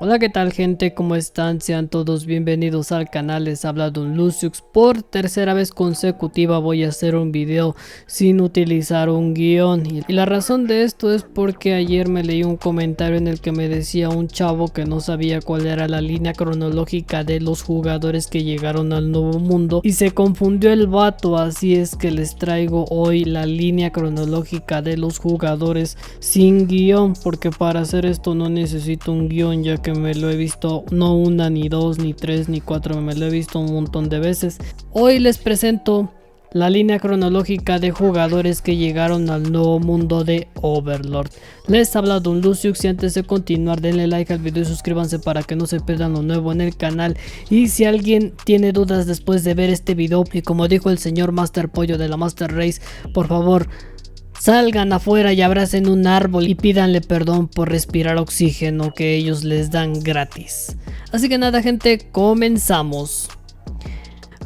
Hola, ¿qué tal gente? ¿Cómo están? Sean todos bienvenidos al canal. Les habla Don Luciux. Por tercera vez consecutiva voy a hacer un video sin utilizar un guión. Y la razón de esto es porque ayer me leí un comentario en el que me decía un chavo que no sabía cuál era la línea cronológica de los jugadores que llegaron al nuevo mundo. Y se confundió el vato, así es que les traigo hoy la línea cronológica de los jugadores sin guión. Porque para hacer esto no necesito un guión, ya que me lo he visto no una, ni dos, ni tres, ni cuatro, me lo he visto un montón de veces. Hoy les presento la línea cronológica de jugadores que llegaron al nuevo mundo de Overlord. Les habla Don Luciux y antes de continuar denle like al video y suscríbanse para que no se pierdan lo nuevo en el canal. Y si alguien tiene dudas después de ver este video, y como dijo el señor Master Pollo de la Master Race, por favor salgan afuera y abracen un árbol y pídanle perdón por respirar oxígeno que ellos les dan gratis. Así que nada gente, comenzamos.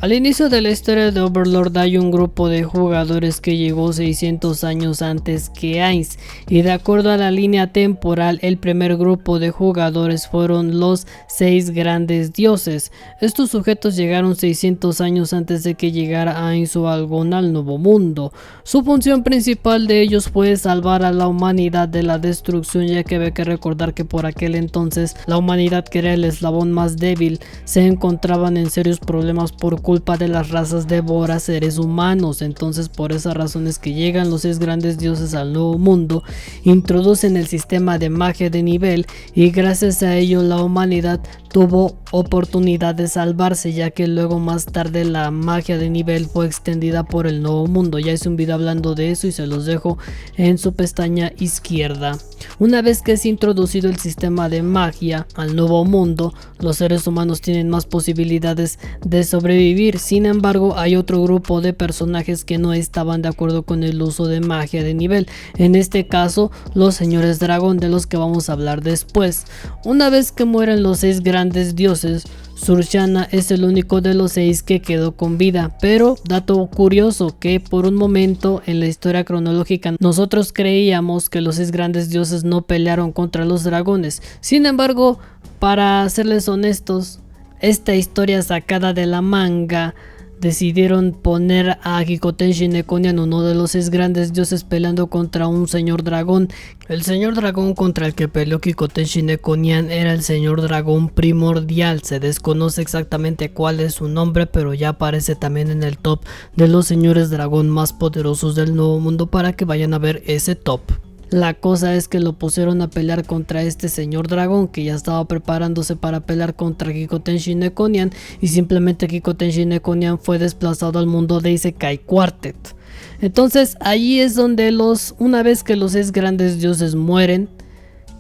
Al inicio de la historia de Overlord hay un grupo de jugadores que llegó 600 años antes que Ainz, y de acuerdo a la línea temporal el primer grupo de jugadores fueron los 6 grandes dioses. Estos sujetos llegaron 600 años antes de que llegara Ainz o Algón al nuevo mundo. Su función principal de ellos fue salvar a la humanidad de la destrucción, ya que había que recordar que por aquel entonces la humanidad, que era el eslabón más débil, se encontraban en serios problemas por culpa de las razas devora seres humanos. Entonces por esas razones que llegan los 6 grandes dioses al nuevo mundo, introducen el sistema de magia de nivel, y gracias a ello la humanidad tuvo oportunidad de salvarse, ya que luego más tarde la magia de nivel fue extendida por el nuevo mundo. Ya hice un video hablando de eso y se los dejo en su pestaña izquierda. Una vez que es introducido el sistema de magia al nuevo mundo, los seres humanos tienen más posibilidades de sobrevivir. Sin embargo, hay otro grupo de personajes que no estaban de acuerdo con el uso de magia de nivel. En este caso, los señores dragón, de los que vamos a hablar después. Una vez que mueren los 6 grandes dioses, Surshana es el único de los 6 que quedó con vida. Pero dato curioso, que por un momento en la historia cronológica nosotros creíamos que los 6 grandes dioses no pelearon contra los dragones. Sin embargo, para serles honestos, esta historia sacada de la manga, decidieron poner a Kikotenshi Nekonian, uno de los 6 grandes dioses, peleando contra un señor dragón. El señor dragón contra el que peleó Kikotenshi Nekonian era el señor dragón primordial. Se desconoce exactamente cuál es su nombre, pero ya aparece también en el top de los señores dragón más poderosos del nuevo mundo, para que vayan a ver ese top. La cosa es que lo pusieron a pelear contra este señor dragón, que ya estaba preparándose para pelear contra Kikotenshi Nekonian, y simplemente Kikotenshi Nekonian fue desplazado al mundo de Isekai Quartet. Entonces allí es donde una vez que los 6 grandes dioses mueren,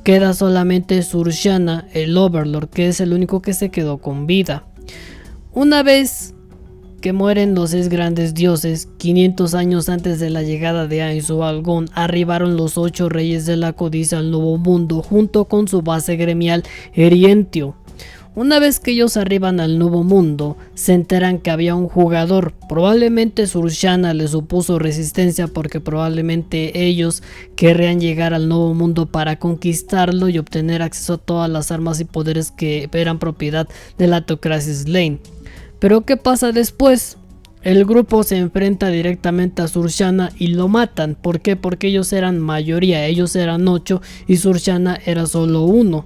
queda solamente Surshana, el Overlord, que es el único que se quedó con vida. Una vez que mueren los 6 grandes dioses, 500 años antes de la llegada de Ainz o Algón, arribaron los 8 reyes de la codicia al nuevo mundo junto con su base gremial Erientio. Una vez que ellos arriban al nuevo mundo, se enteran que había un jugador. Probablemente Surshana les supuso resistencia, porque probablemente ellos querrían llegar al nuevo mundo para conquistarlo y obtener acceso a todas las armas y poderes que eran propiedad de la Theocracia Slane. Pero ¿qué pasa después? El grupo se enfrenta directamente a Surshana y lo matan. ¿Por qué? Porque ellos eran mayoría, ellos eran 8 y Surshana era solo 1.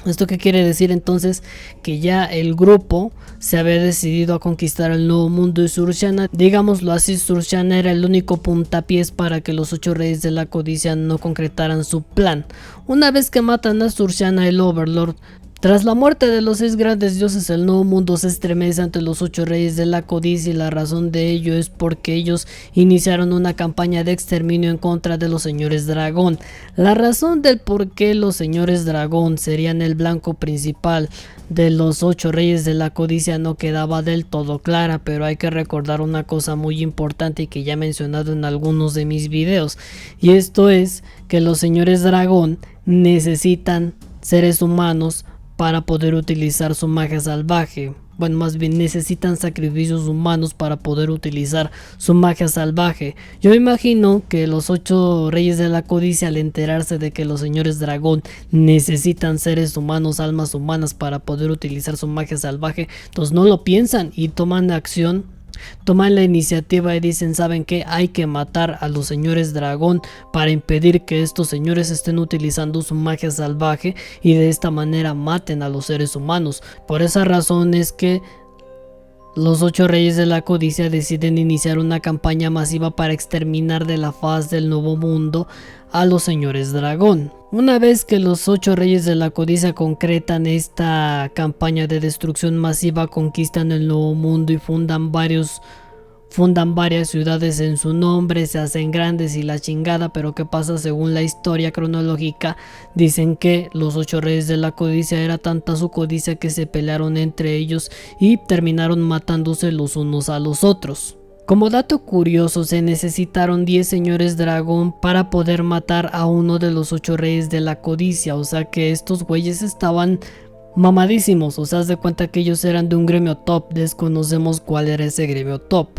¿Esto qué quiere decir entonces? Que ya el grupo se había decidido a conquistar el nuevo mundo, y Surshana, digámoslo así, Surshana era el único puntapiés para que los 8 reyes de la codicia no concretaran su plan. Una vez que matan a Surshana, el Overlord, tras la muerte de los 6 grandes dioses, el nuevo mundo se estremece ante los 8 reyes de la codicia, y la razón de ello es porque ellos iniciaron una campaña de exterminio en contra de los señores dragón. La razón del por qué los señores dragón serían el blanco principal de los 8 reyes de la codicia no quedaba del todo clara, pero hay que recordar una cosa muy importante y que ya he mencionado en algunos de mis videos, y esto es que los señores dragón necesitan seres humanos para poder utilizar su magia salvaje. Bueno, más bien necesitan sacrificios humanos para poder utilizar su magia salvaje. Yo imagino que los 8 reyes de la codicia, al enterarse de que los señores dragón necesitan seres humanos, almas humanas para poder utilizar su magia salvaje, entonces no lo piensan y toman acción. Toman la iniciativa y dicen, ¿saben qué? Hay que matar a los señores dragón para impedir que estos señores estén utilizando su magia salvaje y de esta manera maten a los seres humanos. Por esa razón es que los 8 reyes de la codicia deciden iniciar una campaña masiva para exterminar de la faz del nuevo mundo a los señores dragón. Una vez que los 8 reyes de la codicia concretan esta campaña de destrucción masiva, conquistan el nuevo mundo y fundan varias ciudades en su nombre, se hacen grandes y la chingada. Pero ¿qué pasa? Según la historia cronológica, dicen que los 8 reyes de la codicia, era tanta su codicia que se pelearon entre ellos y terminaron matándose los unos a los otros. Como dato curioso, se necesitaron 10 señores dragón para poder matar a uno de los 8 reyes de la codicia. O sea que estos güeyes estaban mamadísimos. O sea, haz de cuenta que ellos eran de un gremio top. Desconocemos cuál era ese gremio top.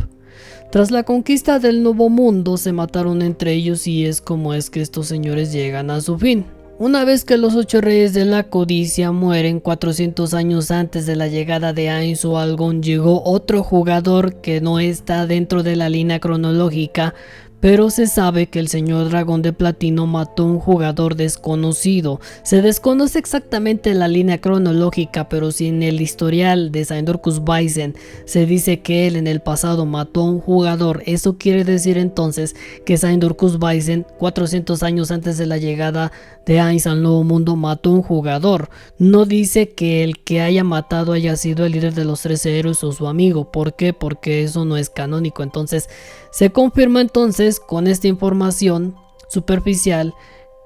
Tras la conquista del nuevo mundo, se mataron entre ellos y es como es que estos señores llegan a su fin. Una vez que los 8 reyes de la codicia mueren, 400 años antes de la llegada de Ainz Ooalgón, llegó otro jugador que no está dentro de la línea cronológica, pero se sabe que el señor dragón de platino mató a un jugador desconocido. Se desconoce exactamente la línea cronológica, pero si en el historial de Saindorcus Bison se dice que él en el pasado mató a un jugador, eso quiere decir entonces que Saindorcus Bison 400 años antes de la llegada de Ainz al nuevo mundo mató a un jugador. No dice que el que haya matado haya sido el líder de los 13 héroes o su amigo. ¿Por qué? Porque eso no es canónico. Entonces se confirma entonces con esta información superficial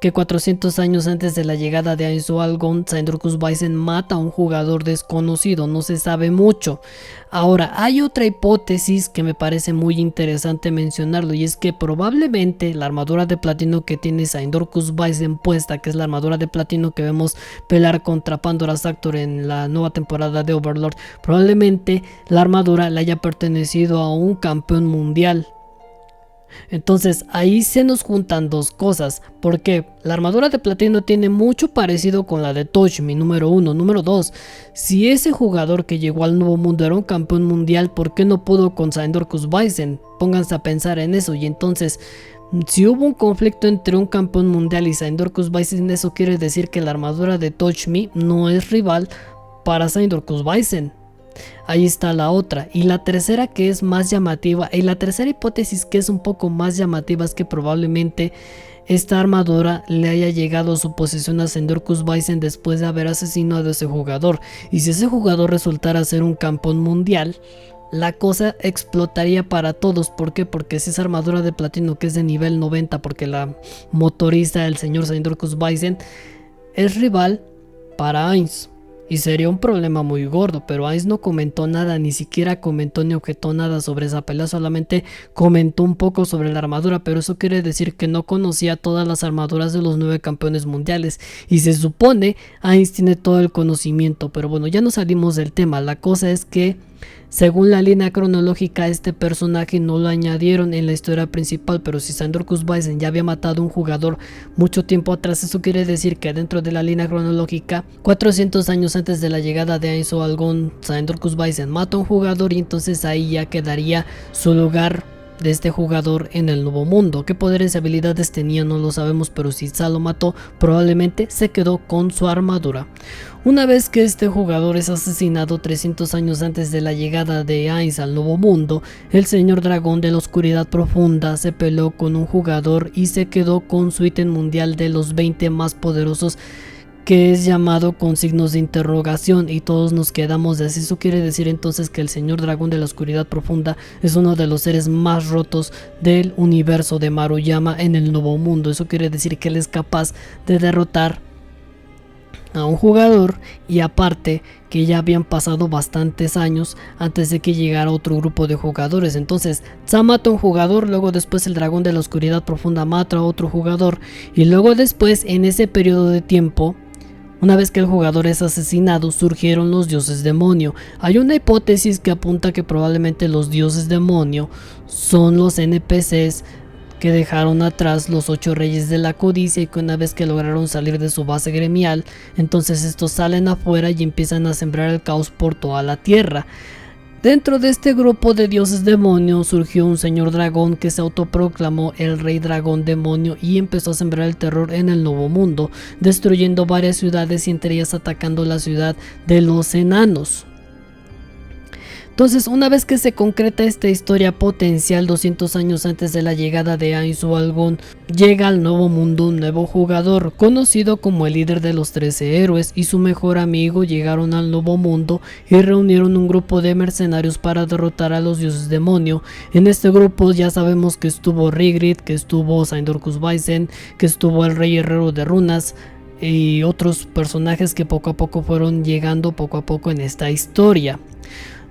que 400 años antes de la llegada de Ainz Ooalgón, Saindorcus Bison mata a un jugador desconocido. No se sabe mucho. Ahora, hay otra hipótesis que me parece muy interesante mencionarlo, y es que probablemente la armadura de platino que tiene Saindorcus Bison puesta, que es la armadura de platino que vemos pelear contra Pandora's Actor en la nueva temporada de Overlord, probablemente la armadura le haya pertenecido a un campeón mundial. Entonces ahí se nos juntan dos cosas, porque la armadura de platino tiene mucho parecido con la de Touch Me, número 1. Número 2, si ese jugador que llegó al nuevo mundo era un campeón mundial, ¿por qué no pudo con Saindorcus Bison? Pónganse a pensar en eso. Y entonces, si hubo un conflicto entre un campeón mundial y Saindorcus Bison, eso quiere decir que la armadura de Touch Me no es rival para Saindorcus Bison. Ahí está la otra. Y la tercera, que es más llamativa, y la tercera hipótesis que es un poco más llamativa, es que probablemente esta armadura le haya llegado a su posesión a Saindorcus Bison después de haber asesinado a ese jugador. Y si ese jugador resultara ser un campeón mundial, la cosa explotaría para todos. ¿Por qué? Porque si esa armadura de platino que es de nivel 90, porque la motoriza el señor Saindorcus Bison, es rival para Ainz. Y sería un problema muy gordo, pero Ainz no comentó nada, ni siquiera comentó ni objetó nada sobre esa pelea, solamente comentó un poco sobre la armadura, pero eso quiere decir que no conocía todas las armaduras de los 9 campeones mundiales, y se supone Ainz tiene todo el conocimiento. Pero bueno, ya no salimos del tema. La cosa es que según la línea cronológica, este personaje no lo añadieron en la historia principal, pero si Saindorcus Bison ya había matado a un jugador mucho tiempo atrás, eso quiere decir que dentro de la línea cronológica, 400 años antes de la llegada de Ainz Ooalgón, Saindorcus Bison mata a un jugador, y entonces ahí ya quedaría su lugar de este jugador en el nuevo mundo. ¿Qué poderes y habilidades tenía? No lo sabemos, pero si Sa lo mató, probablemente se quedó con su armadura. Una vez que este jugador es asesinado 300 años antes de la llegada de Ainz al nuevo mundo, el señor dragón de la oscuridad profunda se peleó con un jugador y se quedó con su ítem mundial de los 20 más poderosos, que es llamado con signos de interrogación, y todos nos quedamos de así. Eso quiere decir entonces que el señor dragón de la oscuridad profunda es uno de los seres más rotos del universo de Maruyama en el nuevo mundo. Eso quiere decir que él es capaz de derrotar a un jugador, y aparte que ya habían pasado bastantes años antes de que llegara otro grupo de jugadores. Entonces Sa mata a un jugador, luego después el dragón de la oscuridad profunda mata a otro jugador, y luego después en ese periodo de tiempo Una vez que el jugador es asesinado, surgieron los dioses demonio. Hay una hipótesis que apunta que probablemente los dioses demonio son los NPCs que dejaron atrás los 8 reyes de la codicia, y que una vez que lograron salir de su base gremial, entonces estos salen afuera y empiezan a sembrar el caos por toda la tierra. Dentro de este grupo de dioses demonios surgió un señor dragón que se autoproclamó el rey dragón demonio y empezó a sembrar el terror en el nuevo mundo, destruyendo varias ciudades y entre ellas atacando la ciudad de los enanos. Entonces, una vez que se concreta esta historia potencial, 200 años antes de la llegada de Aiz-Ul-Algón, llega al nuevo mundo un nuevo jugador, conocido como el líder de los 13 héroes, y su mejor amigo llegaron al nuevo mundo y reunieron un grupo de mercenarios para derrotar a los dioses demonio. En este grupo ya sabemos que estuvo Rigrid, que estuvo Saindorcus Bison, que estuvo el rey herrero de runas, y otros personajes que poco a poco fueron llegando poco a poco en esta historia.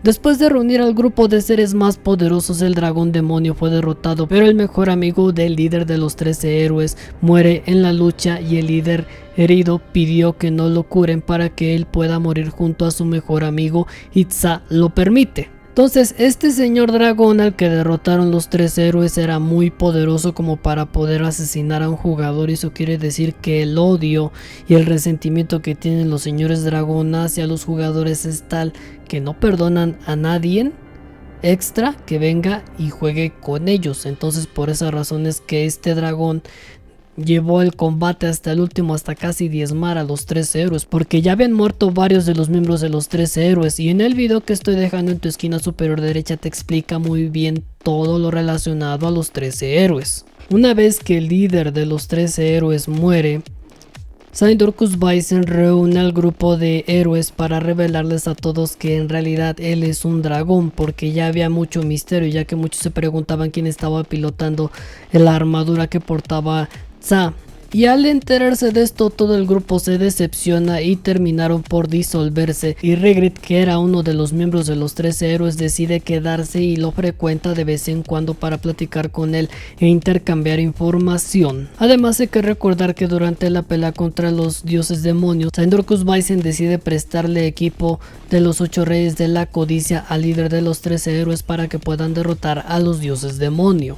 Después de reunir al grupo de seres más poderosos, el dragón demonio fue derrotado, pero el mejor amigo del líder de los 13 héroes muere en la lucha, y el líder herido pidió que no lo curen para que él pueda morir junto a su mejor amigo, y Tza lo permite. Entonces, este señor dragón al que derrotaron los 13 héroes era muy poderoso como para poder asesinar a un jugador, y eso quiere decir que el odio y el resentimiento que tienen los señores dragón hacia los jugadores es tal que no perdonan a nadie extra que venga y juegue con ellos. Entonces, por esa razón es que este dragón llevó el combate hasta el último, hasta casi diezmar a los 13 héroes, porque ya habían muerto varios de los miembros de los 13 héroes, y en el video que estoy dejando en tu esquina superior derecha te explica muy bien todo lo relacionado a los 13 héroes. Una vez que el líder de los 13 héroes muere, Saindorcus Bison reúne al grupo de héroes para revelarles a todos que en realidad él es un dragón, porque ya había mucho misterio, ya que muchos se preguntaban quién estaba pilotando la armadura que portaba Tza. Y al enterarse de esto, todo el grupo se decepciona y terminaron por disolverse, y Rigrid, que era uno de los miembros de los 13 héroes, decide quedarse y lo frecuenta de vez en cuando para platicar con él e intercambiar información. Además hay que recordar que durante la pelea contra los dioses demonios, Saindorcus Bison decide prestarle equipo de los 8 reyes de la codicia al líder de los 13 héroes para que puedan derrotar a los dioses demonio.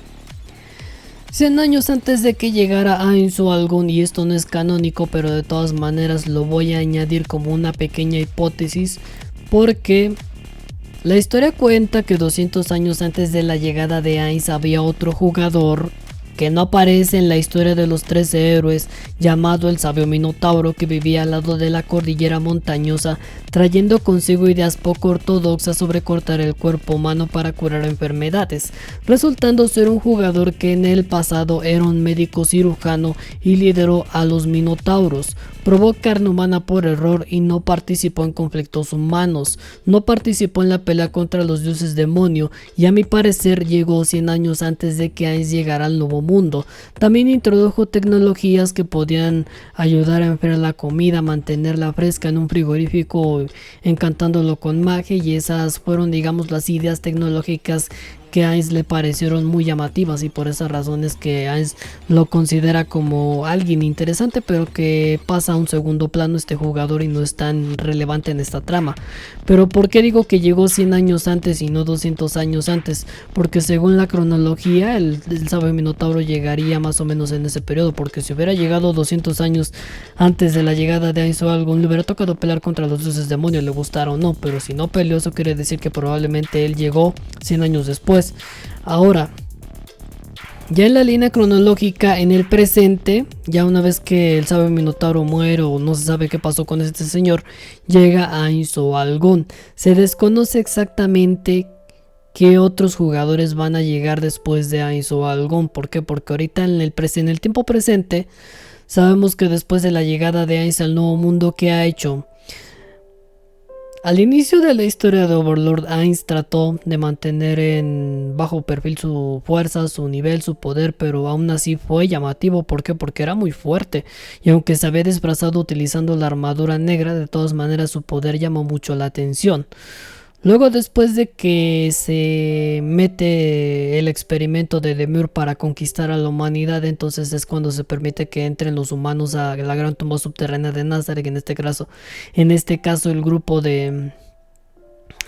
100 años antes de que llegara Aiz-Ul-Algón, y esto no es canónico, pero de todas maneras lo voy a añadir como una pequeña hipótesis, porque la historia cuenta que 200 años antes de la llegada de Ainz había otro jugador que no aparece en la historia de los 13 héroes, llamado el sabio Minotauro, que vivía al lado de la cordillera montañosa, trayendo consigo ideas poco ortodoxas sobre cortar el cuerpo humano para curar enfermedades, resultando ser un jugador que en el pasado era un médico cirujano y lideró a los Minotauros. Probó carne humana por error y no participó en conflictos humanos, no participó en la pelea contra los dioses demonio, y a mi parecer llegó 100 años antes de que Ainz llegara al nuevo mundo. También introdujo tecnologías que podían ayudar a enfriar la comida, mantenerla fresca en un frigorífico, encantándolo con magia, y esas fueron, digamos, las ideas tecnológicas que a Ainz le parecieron muy llamativas, y por esa razón es que Ainz lo considera como alguien interesante, pero que pasa a un segundo plano este jugador y no es tan relevante en esta trama. Pero ¿por qué digo que llegó 100 años antes y no 200 años antes? Porque según la cronología el sabio Minotauro llegaría más o menos en ese periodo, porque si hubiera llegado 200 años antes de la llegada de Aiz-Ul-Algón, le hubiera tocado pelear contra los dioses demonios, le gustara o no, pero si no peleó, eso quiere decir que probablemente él llegó 100 años después. Ahora, ya en la línea cronológica, en el presente, ya una vez que el sabio Minotauro muere o no se sabe qué pasó con este señor, llega Aiz-Ul-Algón. Se desconoce exactamente qué otros jugadores van a llegar después de Aiz-Ul-Algón. ¿Por qué? Porque ahorita en el tiempo presente sabemos que después de la llegada de Ainz al nuevo mundo, ¿qué ha hecho? Al inicio de la historia de Overlord, Ainz trató de mantener en bajo perfil su fuerza, su nivel, su poder, pero aún así fue llamativo. ¿Por qué? Porque era muy fuerte, y aunque se había disfrazado utilizando la armadura negra, de todas maneras su poder llamó mucho la atención. Luego, después de que se mete el experimento de Demure para conquistar a la humanidad, entonces es cuando se permite que entren los humanos a la gran tumba subterránea de Nazareth, en este caso el grupo de...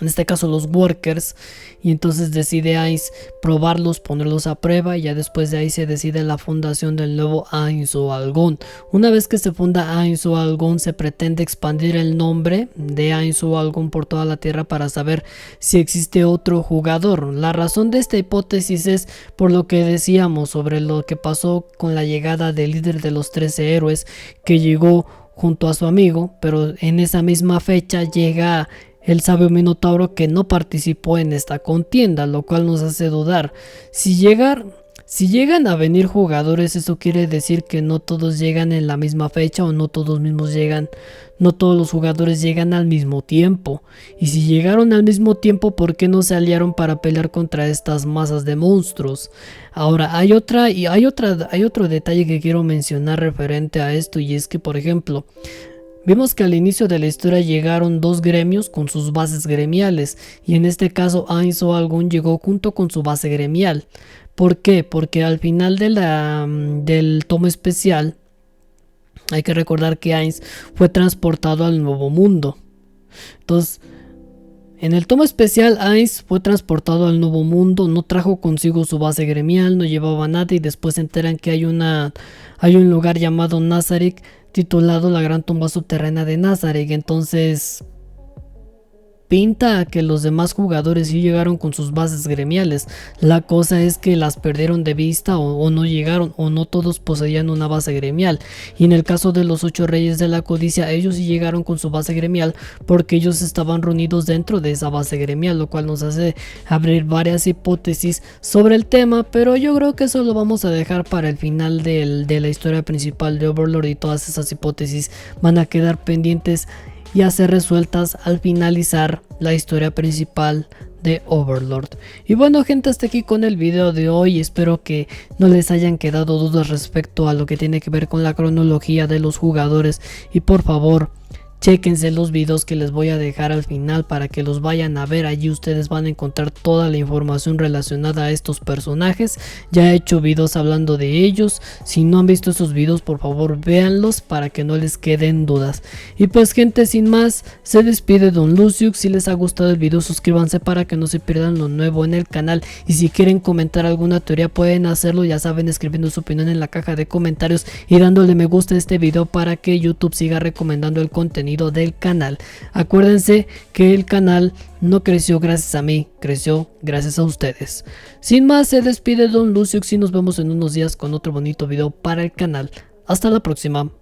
En este caso los workers, y entonces decide Ainz probarlos, ponerlos a prueba, y ya después de ahí se decide la fundación del nuevo Ainz o Algón. Una vez que se funda Ainz o Algón, se pretende expandir el nombre de Ainz o Algón por toda la Tierra para saber si existe otro jugador. La razón de esta hipótesis es por lo que decíamos sobre lo que pasó con la llegada del líder de los 13 héroes, que llegó junto a su amigo, pero en esa misma fecha llega el sabio Minotauro, que no participó en esta contienda, lo cual nos hace dudar. Si llegan a venir jugadores, eso quiere decir que no todos llegan en la misma fecha, o no todos los jugadores llegan al mismo tiempo. Y si llegaron al mismo tiempo, ¿por qué no se aliaron para pelear contra estas masas de monstruos? Ahora, hay otro detalle que quiero mencionar referente a esto, y es que, por ejemplo, vimos que al inicio de la historia llegaron dos gremios con sus bases gremiales, y en este caso Ainz o Algún llegó junto con su base gremial. ¿Por qué? Porque al final del tomo especial hay que recordar que Ainz fue transportado al Nuevo Mundo. Entonces, en el tomo especial, Ainz fue transportado al Nuevo Mundo, no trajo consigo su base gremial, no llevaba nada, y después se enteran que hay un lugar llamado Nazareth, titulado la Gran Tumba Subterránea de Nazareth. Entonces pinta a que los demás jugadores sí llegaron con sus bases gremiales. La cosa es que las perdieron de vista, o no llegaron, o no todos poseían una base gremial. Y en el caso de los 8 reyes de la codicia, ellos sí llegaron con su base gremial, porque ellos estaban reunidos dentro de esa base gremial, lo cual nos hace abrir varias hipótesis sobre el tema, pero yo creo que eso lo vamos a dejar para el final de la historia principal de Overlord, y todas esas hipótesis van a quedar pendientes y a ser resueltas al finalizar la historia principal de Overlord. Y bueno, gente, hasta aquí con el video de hoy. Espero que no les hayan quedado dudas respecto a lo que tiene que ver con la cronología de los jugadores, y por favor, chéquense los videos que les voy a dejar al final para que los vayan a ver. Allí ustedes van a encontrar toda la información relacionada a estos personajes. Ya he hecho videos hablando de ellos. Si no han visto esos videos, por favor véanlos para que no les queden dudas. Y pues, gente, sin más, se despide Don Luciux. Si les ha gustado el video, suscríbanse para que no se pierdan lo nuevo en el canal. Y si quieren comentar alguna teoría, pueden hacerlo, ya saben, escribiendo su opinión en la caja de comentarios y dándole me gusta a este video para que YouTube siga recomendando el contenido del canal. Acuérdense que el canal no creció gracias a mí, creció gracias a ustedes. Sin más, se despide Don Luciux y nos vemos en unos días con otro bonito video para el canal. Hasta la próxima.